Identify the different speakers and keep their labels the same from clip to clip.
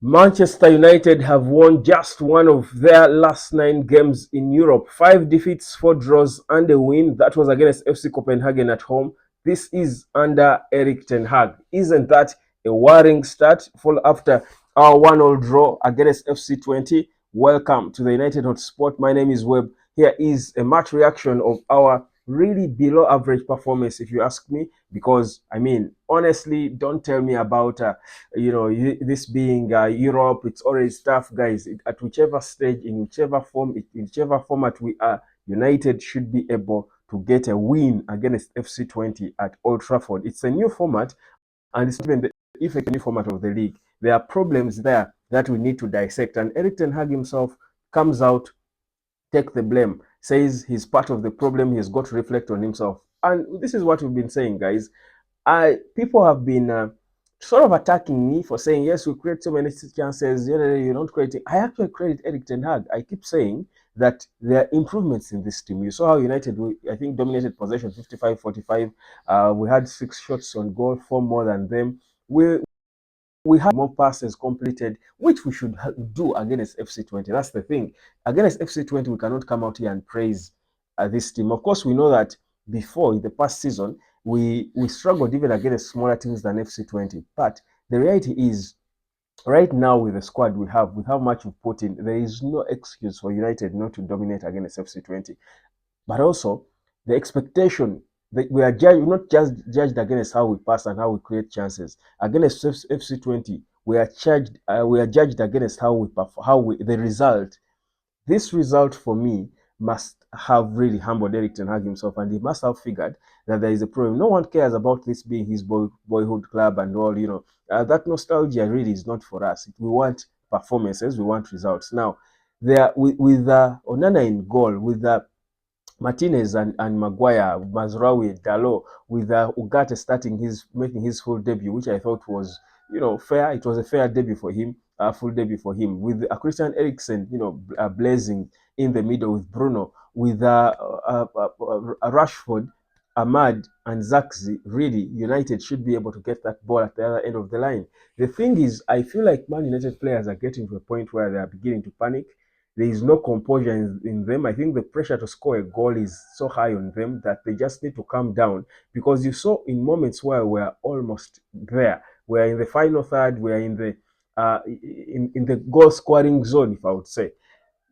Speaker 1: Manchester United have won just one of their last 9 games in Europe. 5 defeats, 4 draws, and a win. That was against FC Copenhagen at home. This is under Erik ten Hag. Isn't that a worrying start for after our 1-1 draw against FC Twente? Welcome to the United Hotspot. My name is Webb. Here is a match reaction of our really below average performance, if you ask me, because I mean, honestly, don't tell me about this being Europe. It's always tough, guys. At whichever stage, in whichever form, in whichever format we are, United should be able to get a win against FC Twente at Old Trafford. It's a new format, and it's not even the effective new format of the league. There are problems there that we need to dissect, and Erik ten Hag himself comes out, take the blame, says he's part of the problem. He's got to reflect on himself, and this is what we've been saying, guys. People have been sort of attacking me for saying, yes, we create so many chances. You don't create it. I actually credit Erik ten Hag. I keep saying that there are improvements in this team. You saw how United, I think, dominated possession 55-45. We had 6 shots on goal, 4 more than them. We had more passes completed, which we should do against FC Twente. That's the thing. Against FC Twente, we cannot come out here and praise this team. Of course, we know that before, in the past season, we struggled even against smaller teams than FC Twente. But the reality is, right now with the squad we have, with how much we've put in, there is no excuse for United not to dominate against FC Twente. But also, the expectation that we are not just judged against how we pass and how we create chances. Against FC Twente, we are judged against how we perform, the result. This result for me must have really humbled Erik ten Hag himself, and he must have figured that there is a problem. No one cares about this being his boyhood club and all. That nostalgia really is not for us. We want performances, we want results. Now, there with Onana in goal, with Martinez and Maguire, Mazraoui, Dalot, with Ugarte making his full debut, which I thought was fair. It was a fair debut for him, full debut for him. With Christian Eriksen, blazing in the middle with Bruno, with Rashford, Ahmad, and Zaxi. Really, United should be able to get that ball at the other end of the line. The thing is, I feel like Man United players are getting to a point where they are beginning to panic. There is no composure in them. I think the pressure to score a goal is so high on them that they just need to calm down, because you saw in moments where we're almost there, we're in the final third, we're in the goal scoring zone, if I would say.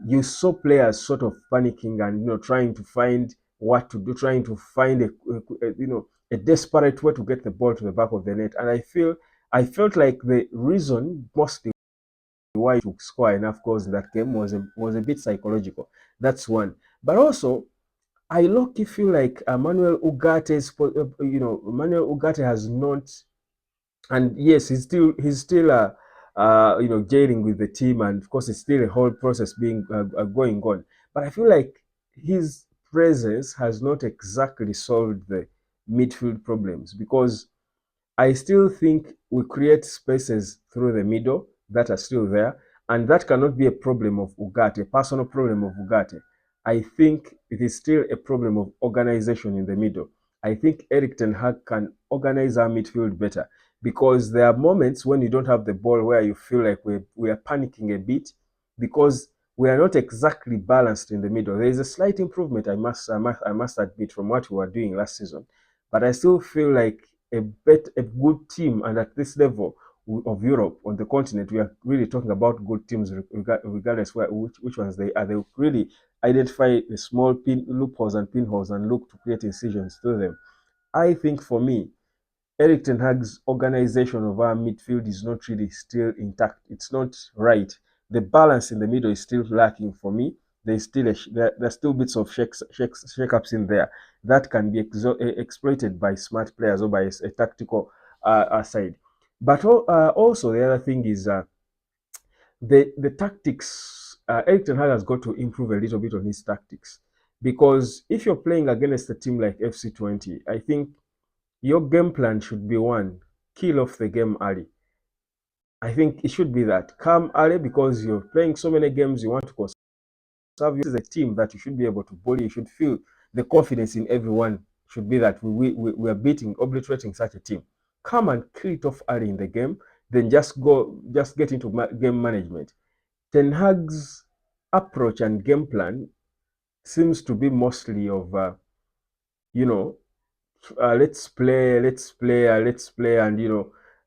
Speaker 1: You saw players sort of panicking and trying to find what to do, trying to find a desperate way to get the ball to the back of the net. And I felt like the reason mostly why to score enough goals in that game was a bit psychological. That's one. But also, I low-key feel like Manuel Ugarte has not, and yes, he's still jailing with the team, and of course, it's still a whole process being going on. But I feel like his presence has not exactly solved the midfield problems, because I still think we create spaces through the middle that are still there, and that cannot be a problem of Ugarte, a personal problem of Ugarte. I think it is still a problem of organization in the middle. I think Erik ten Hag can organize our midfield better, because there are moments when you don't have the ball where you feel like we are panicking a bit, because we are not exactly balanced in the middle. There is a slight improvement, I must admit, from what we were doing last season, but I still feel like a good team, and at this level of Europe on the continent, we are really talking about good teams, regardless which ones they are. They really identify the small loopholes and pinholes and look to create incisions through them. I think for me, Erik ten Hag's organization of our midfield is not really still intact. It's not right. The balance in the middle is still lacking for me. There's still bits of shake-ups in there that can be exploited by smart players or by a tactical side. But also the other thing is the tactics. Erik ten Hag has got to improve a little bit on his tactics, because if you're playing against a team like FC Twente, I think your game plan should be one: kill off the game early. I think it should be that. Come early, because you're playing so many games, you want to conserve. This is a team that you should be able to bully. You should feel the confidence in everyone should be that we are beating, obliterating such a team. Come and kill it off early in the game. than just get into game management. Ten Hag's approach and game plan seems to be mostly of you know let's play,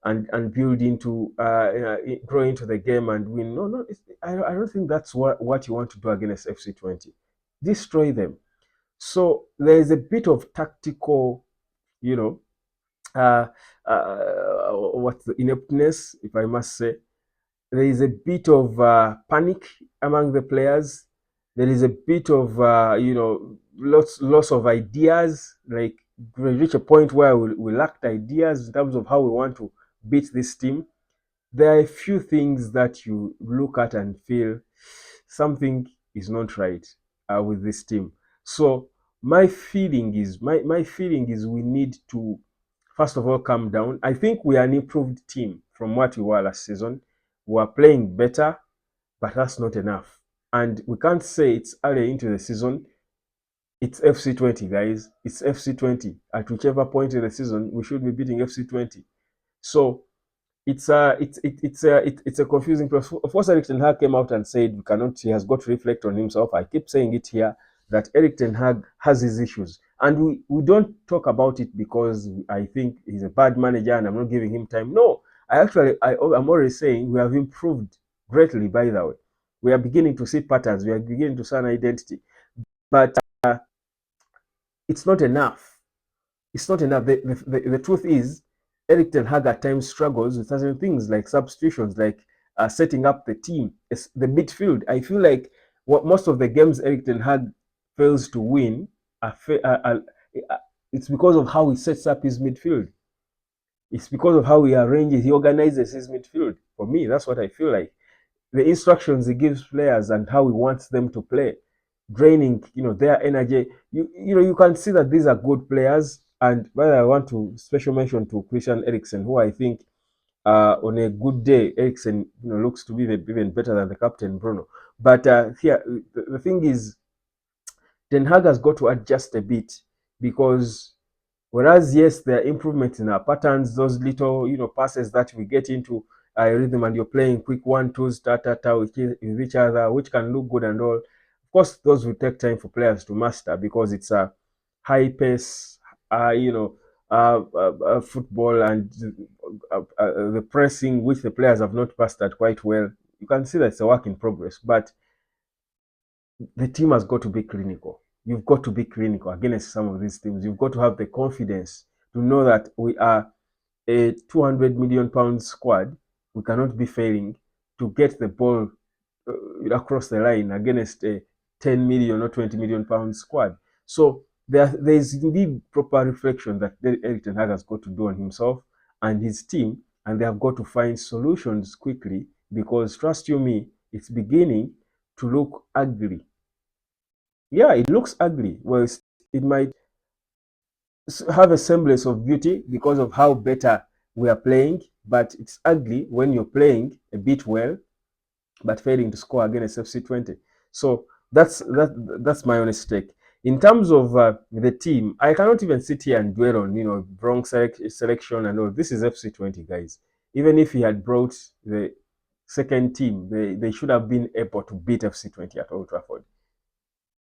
Speaker 1: and and build into grow into the game and win. No, no, I don't think that's what you want to do against FC Twente. Destroy them. So there is a bit of tactical, you know, uh, what's the ineptness, if I must say. There is a bit of panic among the players. There is a bit of loss of ideas. Like we reach a point where we lacked ideas in terms of how we want to beat this team. There are a few things that you look at and feel something is not right with this team. So my feeling is we need to first of all calm down. I think we are an improved team from what we were last season. We are playing better, but that's not enough. And we can't say it's early into the season. It's FC Twente, guys. It's FC Twente. At whichever point in the season, we should be beating FC Twente. So it's a confusing process. Of course, Eric Ten Hag came out and said we cannot. He has got to reflect on himself. I keep saying it here that Eric Ten Hag has his issues, and we don't talk about it because I think he's a bad manager and I'm not giving him time. No, I'm already saying we have improved greatly. By the way, we are beginning to see patterns. We are beginning to see an identity, but it's not enough. It's not enough. The truth is, Eric Ten Hag at times struggles with certain things like substitutions, like setting up the team, the midfield. I feel like what most of the games Eric Ten Hag fails to win it's because of how he sets up his midfield. It's because of how he organizes his midfield. For me, that's what I feel like. The instructions he gives players and how he wants them to play, draining, their energy. You can see that these are good players. And whether I want to special mention to Christian Eriksen, who I think on a good day, Eriksen looks to be even better than the captain Bruno. But here the thing is, Ten Hag has got to adjust a bit because whereas yes, there are improvements in our patterns, those little passes that we get into a rhythm and you're playing quick 1-2s, with each other, which can look good and all. Of course, those will take time for players to master because it's a high pace, football and the pressing, which the players have not mastered quite well. You can see that it's a work in progress, but the team has got to be clinical. You've got to be clinical against some of these teams. You've got to have the confidence to know that we are a 200 million pound squad. We cannot be failing to get the ball across the line against a 10 million or 20 million pound squad. So there is indeed proper reflection that Eric Ten Hag has got to do on himself and his team, and they have got to find solutions quickly because trust you me, it's beginning to look ugly. Yeah, it looks ugly. Well, it might have a semblance of beauty because of how better we are playing, but it's ugly when you're playing a bit well, but failing to score against FC Twente. So that's my honest take. In terms of the team, I cannot even sit here and dwell on wrong selection and all. This is FC Twente, guys. Even if he had brought the second team, they should have been able to beat FC Twente at Old Trafford.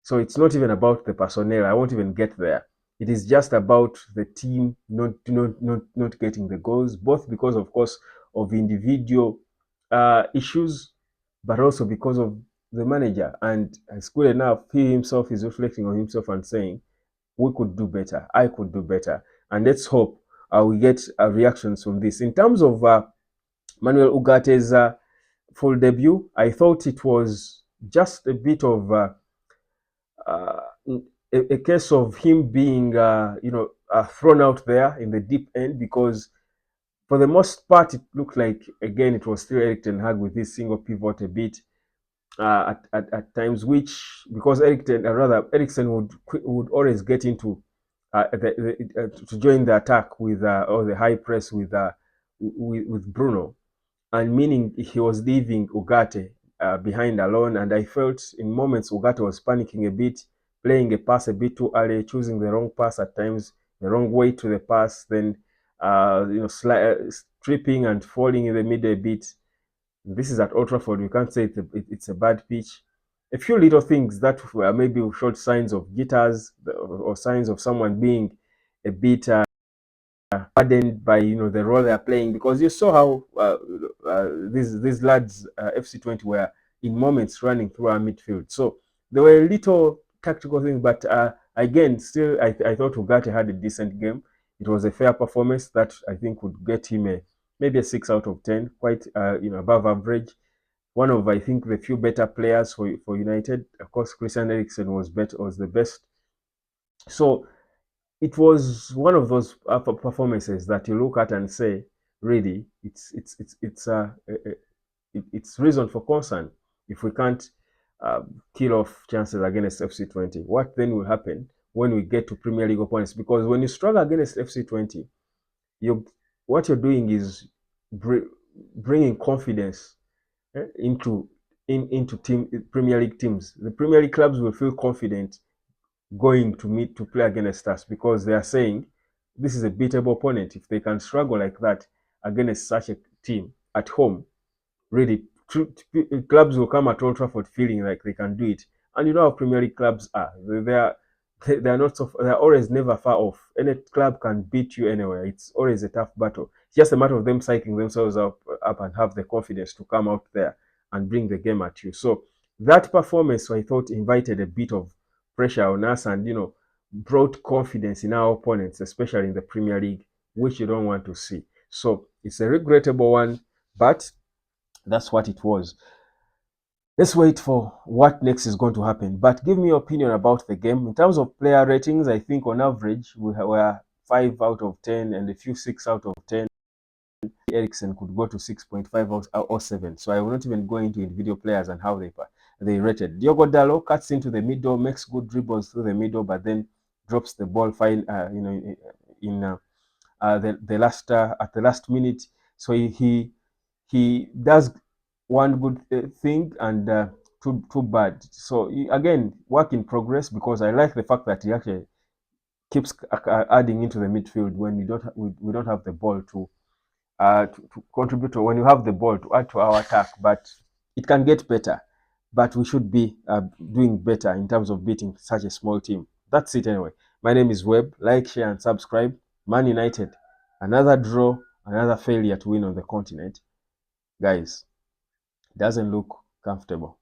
Speaker 1: So it's not even about the personnel. I won't even get there. It is just about the team not getting the goals, both because, of course, of individual issues, but also because of the manager. And it's good enough, he himself is reflecting on himself and saying, we could do better. I could do better. And let's hope we get reactions from this. In terms of Manuel Ugate's full debut, I thought it was just a bit of uh, a case of him being, thrown out there in the deep end because for the most part, it looked like, again, it was still Eric Ten Hag with this single pivot a bit at times, which, because Eriksen would always get into to join the attack with or the high press with Bruno, and meaning he was leaving Ugarte behind alone. And I felt in moments Ugarte was panicking a bit, playing a pass a bit too early, choosing the wrong pass at times, the wrong way to the pass. Then tripping and falling in the middle a bit. This is at Old Trafford. We can't say it's a bad pitch. A few little things that were maybe showed signs of jitters or signs of someone being a bit hardened by the role they are playing, because you saw how these lads FC Twente were in moments running through our midfield. So there were little tactical things, but again, still I thought Ugarte had a decent game. It was a fair performance that I think would get him maybe a 6 out of 10, quite above average. One of, I think, the few better players for United. Of course, Christian Eriksen was the best. So it was one of those performances that you look at and say, really, it's reason for concern if we can't kill off chances against FC Twente. What then will happen when we get to Premier League opponents? Because when you struggle against FC Twente, what you're doing is bringing confidence into Premier League teams. The Premier League clubs will feel confident going to play against us, because they are saying this is a beatable opponent. If they can struggle like that against such a team at home, really, clubs will come at Old Trafford feeling like they can do it. And you know how Premier League clubs are. They are not so. They are always never far off. Any club can beat you anywhere. It's always a tough battle. It's just a matter of them psyching themselves up and have the confidence to come out there and bring the game at you. So that performance, I thought, invited a bit of pressure on us, and brought confidence in our opponents, especially in the Premier League, which you don't want to see. So it's a regrettable one, but that's what it was. Let's wait for what next is going to happen. But give me your opinion about the game. In terms of player ratings, I think on average we were 5 out of 10 and a few 6 out of 10. Eriksen could go to 6.5 or 7. So I will not even go into individual players and how they rated. Diogo Dalot cuts into the middle, makes good dribbles through the middle, but then drops the ball fine, at the last minute. So he does one good thing and two bad. So again, work in progress, because I like the fact that he actually keeps adding into the midfield when we don't have the ball to contribute to, when you have the ball to add to our attack. But it can get better. But we should be doing better in terms of beating such a small team. That's it anyway. My name is Webb. Like, share, and subscribe. Man United, another draw, another failure to win on the continent. Guys, doesn't look comfortable.